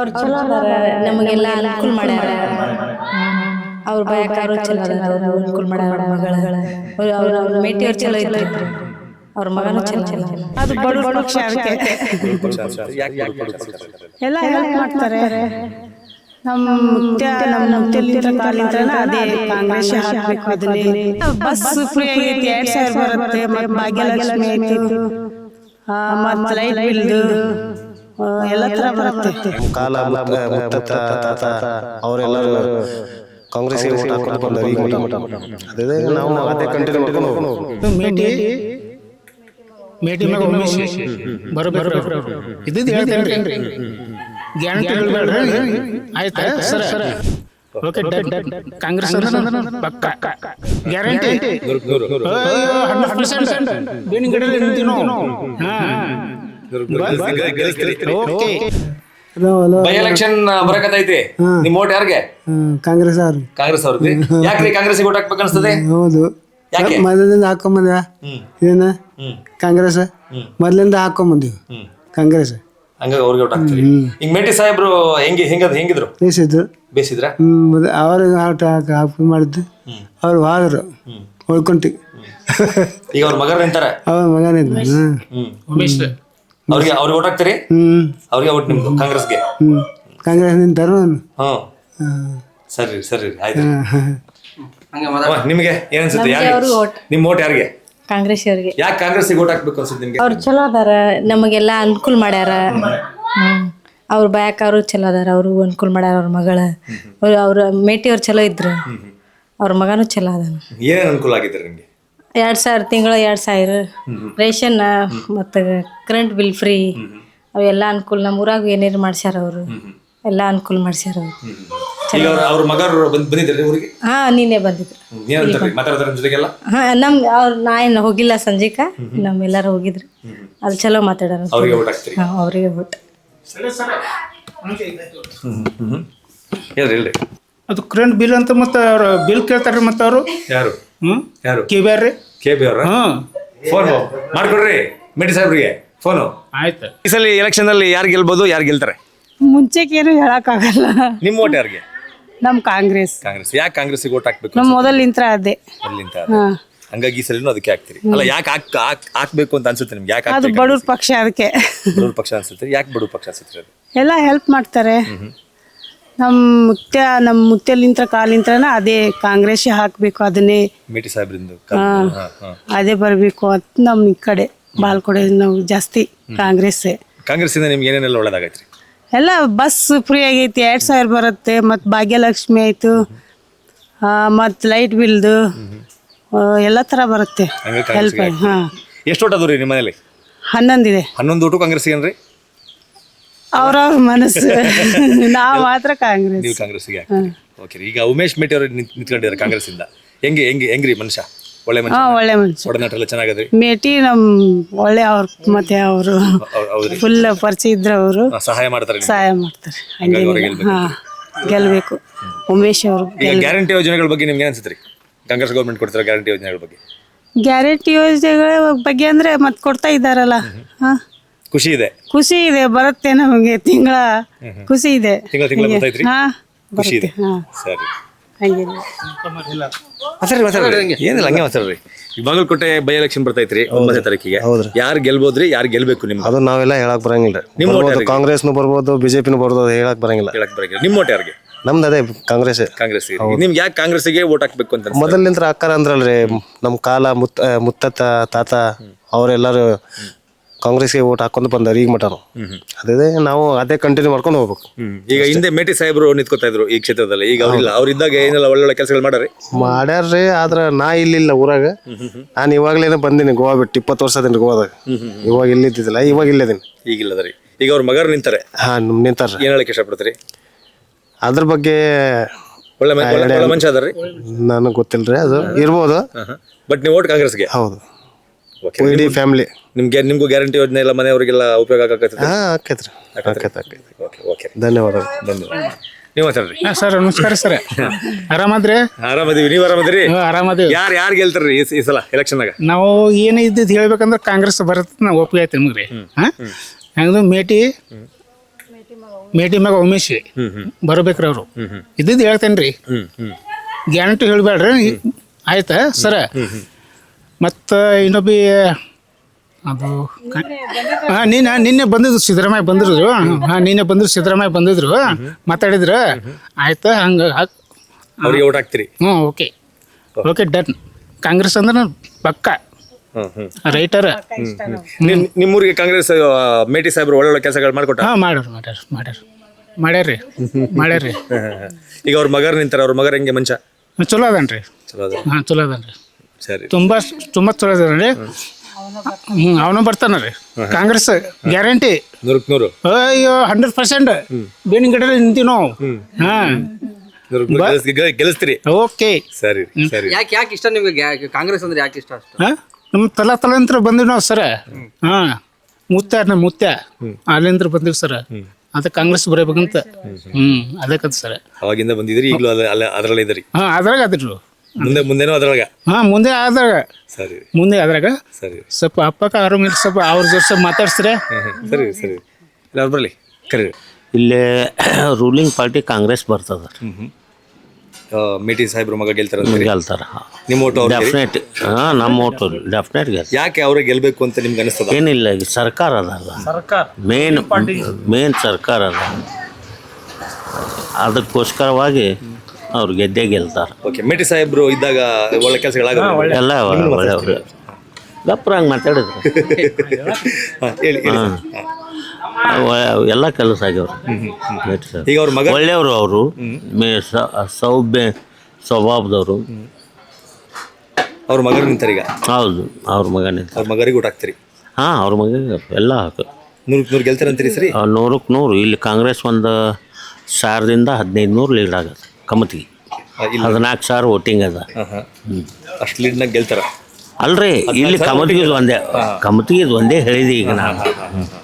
ಅವ್ರು ಚಲೋ ಅದಾರ, ನಮಗೆಲ್ಲ ಅನುಕೂಲ ಮಾಡ್ಯಾರ. ಅವ್ರ ಬಯಕಾರು ಚಲೋ ಅದಾರ, ಅವ್ರು ಅನುಕೂಲ ಮಾಡ್ಯಾರ. ಮಗಳ ಅವ್ರ ಮೇಟಿಯವ್ರು ಚಲೋ ಇದ್ರು, ಅವ್ರ ಮಗನೂ ಚಲೋ. ಅದು ಬಡವ್ರ ಪಕ್ಷ, ಅದಕ್ಕೆ ಎಲ್ಲ ಹೆಲ್ಪ್ ಮಾಡ್ತಾರೆ. ನಮ್ಮ ಮುತ್ತೆಲಿಂದ ಕಾಲಿಂದ ಅದೇ ಕಾಂಗ್ರೆಸ್ ಹಾಕ್ಬೇಕು. ಅದನ್ನೇ ಬಸ್ ಫ್ರೀ ಆಗೈತಿ, 2000 ಬರುತ್ತೆ. ಮತ್ತೆ ಭಾಗ್ಯಲಕ್ಷ್ಮಿ ಆಯ್ತು, ಮತ್ತೆ ಲೈಟ್ ಬಿಲ್ದು ಎಲ್ಲ ತರ ಬರುತ್ತೆ. ಕಾಲ ಮುತ್ತ ಅವರೆಲ್ಲರೂ ಕಾಂಗ್ರೆಸ್ಗೆ ವೋಟ್ ಹಾಕೊಂಡು ಬಂದವರು. ಈಗ ಅದೇ ನಾವು ಅದೇ ಕಂಟಿನ್ಯೂ ಮಾಡ್ಕೊಂಡು ಮೇಟಿ ಮ್ಯಾಗ ಉಮೇಶ್ ಬರಬೇಕು. ಇದ್ದು ಹೇಳ್ತೇನೆ, ಗ್ಯಾರಂಟಿಗಳು ಬೇಡ್ರಿ. ಆಯ್ತಾ ಸರ್? ಓಕೆ, ಕಾಂಗ್ರೆಸ್ ಪಕ್ಕ ಗ್ಯಾರಂಟಿ 100% ಬೇಣಿಗಡಲ್ಲಿ ನಿಂತೀನೋ. ಬೈ ಎಲೆಕ್ಷನ್ ಬರಕತ್ತೈತಿ, ನಿಮ್ ಓಟ್ ಯಾರಿಗೆ? ಕಾಂಗ್ರೆಸ್ ಅವ್ರು. ಕಾಂಗ್ರೆಸ್ ಅವ್ರಿಗೆ. ಯಾಕ್ರಿ ಕಾಂಗ್ರೆಸ್ ಓಟ್ ಹಾಕ್ಬೇಕು ಅನ್ಸ್ತದೆ? ಹೌದು, ಮೊದಲಿಂದ ಹಾಕೊಂಬಂದ ಏನ ಕಾಂಗ್ರೆಸ್, ಮೊದಲಿಂದ ಹಾಕೊಂಬಂದಿವಿ ಕಾಂಗ್ರೆಸ್. ಹಂಗಾಗಿ ಅವ್ರಿಗೆ ಓಟ್ ಹಾಕ್ತೀವಿ. ಈಗ ಮೇಟಿ ಸಾಹೇಬ್ರು ಹೆಂಗಿದ್ರು? ಬೇಸಿದ್ರ ಅವ್ರಿಗೆ ಹಾಕಿ ಮಾಡಿದ್ದು, ಅವ್ರು ಹೋದ್ರು ಉಳ್ಕೊಂಟಿ. ಈಗ ಅವ್ರ ಮಗ ನಿಂತಾರ, ಅವ್ರ ಮಗ ಉಮೇಶ್. ಅವ್ರಿಗೆ ಓಟ್ ಹಾಕ್ತೀರಿ? ಅವ್ರಿಗೆ ಓಟ್ ನಿಮ್ದು ಕಾಂಗ್ರೆಸ್ಗೆ? ಕಾಂಗ್ರೆಸ್ ನಿಂತಾರು. ಸರಿ ಸರಿ, ಆಯ್ತು. ನಿಮಗೆ ಏನ್ ಅನ್ಸುತ್ತೆ? ನಿಮ್ ಓಟ್ ಯಾರಿಗೆ? ಕಾಂಗ್ರೆಸ್ ಅವ್ರಿಗೆ. ಯಾಕೆ ಕಾಂಗ್ರೆಸ್ ಓಟ್ ಹಾಕ್ಬೇಕು ಅನ್ಸುತ್ತೆ ನಿಮ್ಗೆ? ಅವ್ರು ಚಲೋ ಅದಾರ, ನಮಗೆಲ್ಲ ಅನುಕೂಲ ಮಾಡ್ಯಾರ. ಅವ್ರ ಬಯಕಾರು ಚಲೋ ಅದಾರ, ಅವ್ರು ಅನುಕೂಲ ಮಾಡ್ಯಾರ. ಅವ್ರ ಮಗಳ ಅವ್ರ ಮೇಟಿಯವ್ರು ಚಲೋ ಇದ್ರು, ಅವ್ರ ಮಗನೂ ಚಲೋ ಅದಾನ. ಏನೇನು ಅನುಕೂಲ ಆಗಿದ್ದಾರೆ ನಿಮ್ಗೆ? 2000 ತಿಂಗಳ 2000 ರೇಷನ್, ಮತ್ತು ಕರೆಂಟ್ ಬಿಲ್ ಫ್ರೀ, ಅವೆಲ್ಲ ಅನುಕೂಲ. ನಮ್ಮ ಊರಾಗ ಏನೇನು ಮಾಡ್ಸ್ಯಾರ, ಅವರು ಎಲ್ಲ ಅನುಕೂಲ ಮಾಡ್ಸ್ಯಾರ. ಅವ್ರ ಮಗ ಬಂದಿದ್ರಿ ಊರಿಗೆ? ನೀನೇ ಬಂದಿದ್ರು. ಜೊತೆಗೆಲ್ಲ ನಾ ಏನು ಹೋಗಿಲ್ಲ ಸಂಜೆಕ, ನಮ್ಮೆಲ್ಲರೂ ಹೋಗಿದ್ರು. ಅಲ್ಲಿ ಚಲೋ ಮಾತಾಡಾರ. ಅವ್ರಿಗೆ ಓಟ್. ಅದು ಕರೆಂಟ್ ಬಿಲ್ ಅಂತ ಮತ್ತೆ ಅವ್ರ ಬಿಲ್ ಕೇಳ್ತಾರ್ರಿ. ಮತ್ತೆ ಅವರು ಯಾರು? KBR ಫೋನ್ ಮಾಡ್ಕೊಡ್ರಿ ಮೇಟಿ ಸಾಹೇಬ್ರಿಗೆ ಫೋನು. ಆಯ್ತು. ಈ ಸಲ ಎಲೆಕ್ಷನ್ ಅಲ್ಲಿ ಯಾರು ಗೆಲ್ಬಹುದು, ಯಾರು ಗೆಲ್ತಾರೆ? ಮುಂಚೆಗೇನು ಹೇಳಕ್ಕಾಗಲ್ಲ. ನಿಮ್ ಓಟ್ ಯಾರಿಗೆ? ನಮ್ ಕಾಂಗ್ರೆಸ್. ಯಾಕೆ ಕಾಂಗ್ರೆಸ್ಗೆ ಓಟ್ ಹಾಕ್ಬೇಕು? ನಮ್ ಮೊದಲಿಂತ್ರ ಅದೇ. ಹಂಗಾಗಿ ಈ ಸಲ ಅದಕ್ಕೆ ಹಾಕ್ತಿರಿ ಅಲ್ಲ? ಯಾಕೆ ಹಾಕ್ಬೇಕು ಅಂತ ಅನ್ಸುತ್ತೆ ನಿಮ್ಗೆ? ಯಾಕೆ ಅದು ಬಡವ್ರ ಪಕ್ಷ, ಅದಕ್ಕೆ ಬಡವ್ರ ಪಕ್ಷ ಅನ್ಸುತ್ತೆ. ಯಾಕೆ ಬಡವ್ರ ಪಕ್ಷ ಅನ್ಸುತ್ತೆ? ಎಲ್ಲ ಹೆಲ್ಪ್ ಮಾಡ್ತಾರೆ. ನಮ್ಮ ಮುತ್ತೆಲಿಂತ್ರ ಕಾಲಿಂತ್ರನ ಅದೇ ಕಾಂಗ್ರೆಸ್ ಹಾಕ್ಬೇಕು. ಅದನ್ನೇ ಮೇಟಿ ಸಾಹೇಬ್ರಿಂದ ಅದೇ ಬರಬೇಕು ಅಂತ ನಮ್ ಈ ಕಡೆ ಬಾಲ್ಕೊಡೆ ನಾವು ಜಾಸ್ತಿ ಕಾಂಗ್ರೆಸ್. ಕಾಂಗ್ರೆಸ್ಸಿಂದ ನಿಮ್ಗೆ ಏನೇನೆಲ್ಲ ಒಳ್ಳೇದಾಗೈತ್ರಿ? ಎಲ್ಲ ಬಸ್ ಫ್ರೀ ಆಗೈತಿ, 2000 ಬರುತ್ತೆ. ಮತ್ತು ಭಾಗ್ಯಲಕ್ಷ್ಮಿ ಆಯಿತು, ಮತ್ತು ಲೈಟ್ ಬಿಲ್ದು ಎಲ್ಲ ಥರ ಬರುತ್ತೆ. ಹೆಲ್ಪ್. ಎಷ್ಟು ಓಟ್ ಅದ್ರಿ ನಿಮ್ಮ ಮನೇಲಿ? 11 ಇದೆ. 11 ಓಟು ಕಾಂಗ್ರೆಸ್ಗೆ ಏನ್ರಿ? ಅವ್ರವ್ರ ಮನಸ್ಸು. ನಾವು ಮಾತ್ರ ಕಾಂಗ್ರೆಸ್. ನೀವು ಕಾಂಗ್ರೆಸ್ಗೆ ಹಾಕ್ತೀರಿ. ಓಕೆ. ಈಗ ಉಮೇಶ್ ಮೇಟಿ ಅವರು ನಿಂತ್ಕೊಂಡಿದ್ದಾರೆ ಕಾಂಗ್ರೆಸ್ಸಿಂದ. ಹೆಂಗ್ರಿ ಮನುಷ್ಯ? ಒಳ್ಳೆ ಮನುಷ್ಯ? ಒಳ್ಳೆ ಮನುಷ್ಯ. ಒಡನಾಟ ಎಲ್ಲ ಚೆನ್ನಾಗದ್ರಿ? ಮೇಟಿ ಒಳ್ಳೆ ಅವ್ರ, ಮತ್ತೆ ಅವರು ಫುಲ್ ಪರಿಚಯ ಇದ್ರು. ಅವರು ಸಹಾಯ ಮಾಡ್ತಾರೆ. ಗೆಲ್ಬೇಕು ಉಮೇಶ್ ಅವರು. ಗ್ಯಾರಂಟಿ ಯೋಜನೆಗಳ ಬಗ್ಗೆ ನಿಮ್ಗೆ ಅನ್ಸುತ್ತೆ? ಕಾಂಗ್ರೆಸ್ ಗೌರ್ಮೆಂಟ್ ಕೊಡ್ತಾರೆ ಗ್ಯಾರಂಟಿ ಯೋಜನೆಗಳ ಬಗ್ಗೆ? ಗ್ಯಾರಂಟಿ ಯೋಜನೆಗಳ ಬಗ್ಗೆ ಅಂದ್ರೆ ಮತ್ತೆ ಕೊಡ್ತಾ ಇದ್ದಾರಲ್ಲ, ಖುಷಿ ಇದೆ. ಬರುತ್ತೆ ನಮಗೆ ತಿಂಗಳ ಖುಷಿ ಇದೆ. ಖುಷಿ ಇದೆ. ಸರಿ, ಏನಿಲ್ಲ, ಹಂಗೆ ಮಾತಾಡ್ರಿ. ಈಗ ಬಾಗಲಕೋಟೆ ಬೈ ಎಲೆಕ್ಷನ್ ಬರ್ತೈತ್ರಿ 9ನೇ ತಾರೀಕಿಗೆ. ಯಾರು ಗೆಲ್ಬೋದ್ರಿ, ಯಾರು ಗೆಲ್ಬೇಕು? ನಿಮ್ಗೆ ಅದು ನಾವೆಲ್ಲ ಹೇಳಕ್ ಬರಂಗಿಲ್ಲ. ಕಾಂಗ್ರೆಸ್ನು ಬರ್ಬೋದು, ಬಿಜೆಪಿನೂ ಬರ್ಬೋದು, ಹೇಳಕ್ ಬರಂಗಿಲ್ಲ. ನಿಮ್ಮ ಓಟ್ ಯಾರಿಗೆ? ನಮ್ದು ಅದೇ ಕಾಂಗ್ರೆಸ್. ನಿಮ್ಗೆ ಯಾಕೆ ಕಾಂಗ್ರೆಸ್ಗೆ ಓಟ್ ಹಾಕ್ಬೇಕು ಅಂತ? ಮೊದಲಿಂದ ಅಕ್ಕಾರ ಅಂದ್ರಲ್ರಿ, ನಮ್ ಕಾಲ ಮುತ್ತ ತಾತ ಅವರೆಲ್ಲರೂ ಕಾಂಗ್ರೆಸ್ಗೆ ಓಟ್ ಹಾಕೊಂಡು ಬಂದವ್ರು ಈಗ ಮಟನು. ಅದೇ ನಾವು ಅದೇ ಕಂಟಿನ್ಯೂ ಮಾಡ್ಕೊಂಡು ಹೋಗ್ಬೇಕು. ಈಗ ಹಿಂದೆ ಮೇಟಿ ಸಾಹೇಬ್ರು ನಿಂತ್ಕೊತಾ ಇದ್ರು ಈ ಕ್ಷೇತ್ರದಲ್ಲಿ, ಈಗ ಅವ್ರಿಲ್ಲ. ಅವ್ರಿದ್ದಾಗ ಏನೆಲ್ಲ ಒಳ್ಳೊಳ್ಳೆ ಕೆಲಸಗಳು ಮಾಡ್ಯಾರ್ರಿ. ಆದ್ರ ನಾ ಇಲ್ಲಿಲ್ಲ ಊರಾಗ. ನಾನು ಇವಾಗ್ಲೇನೆ ಬಂದೀನಿ ಗೋವಾ ಬಿಟ್ಟು. 20 ವರ್ಷದಿಂದ ಗೋವಾದಾಗ. ಇವಾಗ ಇಲ್ಲಿದ್ದಿಲ್ಲ, ಇವಾಗ ಇಲ್ಲದೀನಿ. ಈಗಿಲ್ಲದ್ರಿ. ಈಗ ಅವ್ರ ಮಗರು ನಿಂತಾರೆ. ನಿಂತಾರ. ಏನ್ ಹೇಳಕ್ ಇಷ್ಟಪಡ್ತೀರಿ ಅದ್ರ ಬಗ್ಗೆ? ಒಳ್ಳೆ ಮನುಷ್ಯ ಅದಾರ್ರಿ? ನನಗೆ ಗೊತ್ತಿಲ್ರಿ, ಅದು ಇರ್ಬೋದು. ಬಟ್ ನೀವು ಓಟ್ ಕಾಂಗ್ರೆಸ್ಗೆ? ಹೌದು. ಇಡೀ ಫ್ಯಾಮಿಲಿ. ನಿಮ್ಗೂ ಗ್ಯಾರಂಟಿ ಯೋಜನೆ ಎಲ್ಲ ಮನೆಯವರಿಗೆಲ್ಲ ಉಪಯೋಗ ಆಕೈತ್ರಿ? ಧನ್ಯವಾದಗಳು. ನೀವು ಮಾತಾಡ್ರಿ. ಸರ್ ನಮಸ್ಕಾರ ಸರ್. ಆರಾಮದ್ರಿ? ಆರಾಮದೀವಿ. ನೀವು ಆರಾಮದ್ರಿ? ಆರಾಮದೀವಿ. ಯಾರು ಗೆಲ್ತಾರ್ರಿ ಈ ಸಲ ಎಲೆಕ್ಷನ್ದಾಗ? ನಾವು ಏನೇ ಇದ್ದಿದ್ದು ಹೇಳ್ಬೇಕಂದ್ರೆ ಕಾಂಗ್ರೆಸ್ ಬರುತ್ತೆ, ನಾವು ಒಪ್ಪಿಗೆ ಆಯ್ತು ನಿಮ್ಗೆ. ಹಂಗದು ಮೇಟಿ ಮ್ಯಾಗ ಉಮೇಶ್ ಬರ್ಬೇಕ್ರಿ ಅವರು ಇದ್ದಿದ್ದು ಹೇಳ್ತೇನೆ ರೀ ಗ್ಯಾರಂಟಿ ಹೇಳ್ಬೇಡ್ರಿ ಆಯ್ತಾ ಸರ ಮತ್ತು ಇನ್ನೊಬ್ಬಿ ಅದು ಹಾಂ ನಿನ್ನೆ ಬಂದಿದ್ರು ಸಿದ್ದರಾಮಯ್ಯ ಬಂದಿದ್ರು ಸಿದ್ದರಾಮಯ್ಯ ಬಂದಿದ್ರು ಮಾತಾಡಿದ್ರು ಆಯ್ತಾ ಹಂಗೆ ಅವ್ರಿಗೆ ಓಟ್ ಹಾಕ್ತೀರಿ? Okay done. ಕಾಂಗ್ರೆಸ್ ಅಂದ್ರೆ ಪಕ್ಕ ರೈಟರ್. ನಿಮ್ಮೂರಿಗೆ ಕಾಂಗ್ರೆಸ್ ಮೇಟಿ ಸಾಹೇಬ್ರು ಒಳ್ಳೊಳ್ಳೆ ಕೆಲಸಗಳು ಮಾಡ್ಕೊಟ್ಟ? ಹಾಂ ಮಾಡ್ಯಾರ್ರಿ. ಈಗ ಅವ್ರ ಮಗರು ನಿಂತಾರ, ಅವ್ರ ಮಗರ ಹೆಂಗೆ ಮಂಚ? ಚಲೋ ಅದನ್ರಿ. ಚಲೋ ಅದನ್ರಿ. ಸರಿ, ತುಂಬ ಚಲೋ ಅದನ್ರಿ. ಅವನು ಬರ್ತಾನ ರೀ ಕಾಂಗ್ರೆಸ್ ಗ್ಯಾರಂಟಿ 100%. ಅಯ್ಯೋ 100% ಬೇವಿನ ಗಿಡ ನಿಂತೀವಿ ನಾವು. ಗೆಲ್ಲಿಸ್ತೀರಿ? ಓಕೆ ಸರಿ ಸರಿ. ಯಾಕೆ ಇಷ್ಟ ನಿಮ್ಗೆ ಕಾಂಗ್ರೆಸ್ ಅಂದ್ರೆ ಯಾಕೆ ಇಷ್ಟ ಅಷ್ಟು? ನಮ್ಮ ತಲಾಂತರ ಬಂದಿವಿ ನಾವು ಸರ. ನಮ್ಮ ಮುತ್ಯ ಅಲ್ಲಿಂದ ಬಂದಿವಿ ಸರ. ಅದಕ್ಕೆ ಕಾಂಗ್ರೆಸ್ ಬರಬೇಕಂತ ಅದಕ್ಕಂತ ಸರ್. ಅವಾಗಿಂದ ಬಂದಿದ್ರಿ, ಈಗಲೂ ಅದರಲ್ಲೇ ಇದ್ರಿ? ಅದ್ರಾಗ ಅದ್ರಿ. ಮುಂದೆನೂ ಅದ್ರಾಗ? ಮುಂದೆ ಆದ್ರಾಗ. ಸರಿ, ಮುಂದೆ ಅದ್ರಾಗ ಸರಿ. ಸ್ವಲ್ಪ ಅಪ್ಪಕ್ಕ ಆರಾಮ ಸ್ವಲ್ಪ ಅವ್ರ ಜೊತೆ ಸ್ವಲ್ಪ ಮಾತಾಡ್ಸ್ರೆ. ಸರಿ ಸರಿ, ಅವ್ರು ಬರಲಿ ಕರೀರಿ. ಇಲ್ಲೇ ರೂಲಿಂಗ್ ಪಾರ್ಟಿ ಕಾಂಗ್ರೆಸ್ ಬರ್ತದ. ಮೇಟಿ ಸಾಹೇಬ್ರ ಮಗ ಗೆಲ್ತಾರ? ಗೆಲ್ತಾರ. ನಿಮ್ಮ ಓಟು ಡೆಫಿನೆಟ್. ನಮ್ಮ ಓಟು ಡೆಫಿನೆಟ್ ಗೆಲ್ತಾರ. ಯಾಕೆ ಅವರೇ ಗೆಲ್ಬೇಕು ಅಂತ ನಿಮ್ಗೆ ಅನಿಸ್ತದ? ಏನಿಲ್ಲ, ಈಗ ಸರ್ಕಾರ ಅದಲ್ಲ, ಮೇನ್ ಸರ್ಕಾರ ಅದ, ಅದಕ್ಕೋಸ್ಕರವಾಗಿ ಅವ್ರು ಗೆದ್ದೇ ಗೆಲ್ತಾರ. ಓಕೆ, ಮೇಟಿ ಸಾಹೇಬ್ರು ಇದ್ದಾಗ ಒಳ್ಳೆ ಕೆಲಸಗಳಾಗ ಎಲ್ಲ ಒಳ್ಳೆಯವ್ರು ಗಪ್ರಂಗೆ ಮಾತಾಡಿದ್ರು. ಹೇಳಿ. ಎಲ್ಲ ಕೆಲಸ ಆಗ್ಯವ್ರು. ಈಗ ಅವ್ರ ಮಗ ಒಳ್ಳೆಯವರು, ಅವರು ಸೌಭ್ಯ ಸ್ವಭಾವದವರು. ಅವ್ರ ಮಗರು ನಿಂತಾರೆ ಈಗ? ಹೌದು, ಅವ್ರ ಮಗ ನಿಂತ. ಅವ್ರ ಮಗರಿಗೆ ಊಟ ಹಾಕ್ತೀರಿ? ಹಾಂ, ಅವ್ರ ಮಗ ಎಲ್ಲ ಹಾಕು. 100% ಗೆಲ್ತಾರಂತೀರಿ ಸರಿ? 100ಕ್ಕೆ 100. ಇಲ್ಲಿ ಕಾಂಗ್ರೆಸ್ 1,000ದಿಂದ 1,500 ಲೀಡ್ ಆಗತ್ತೆ. ಕಮತಿಗೆ 14,000 ವೋಟಿಂಗ್ ಅದ. ಅಷ್ಟು ಲೀಡ್ನಾಗ ಗೆಲ್ತಾರ? ಅಲ್ರಿ, ಇಲ್ಲಿ ಕಮತಿಗೆ ಒಂದೇ ಹೇಳಿದೆ ಈಗ ನಾನು.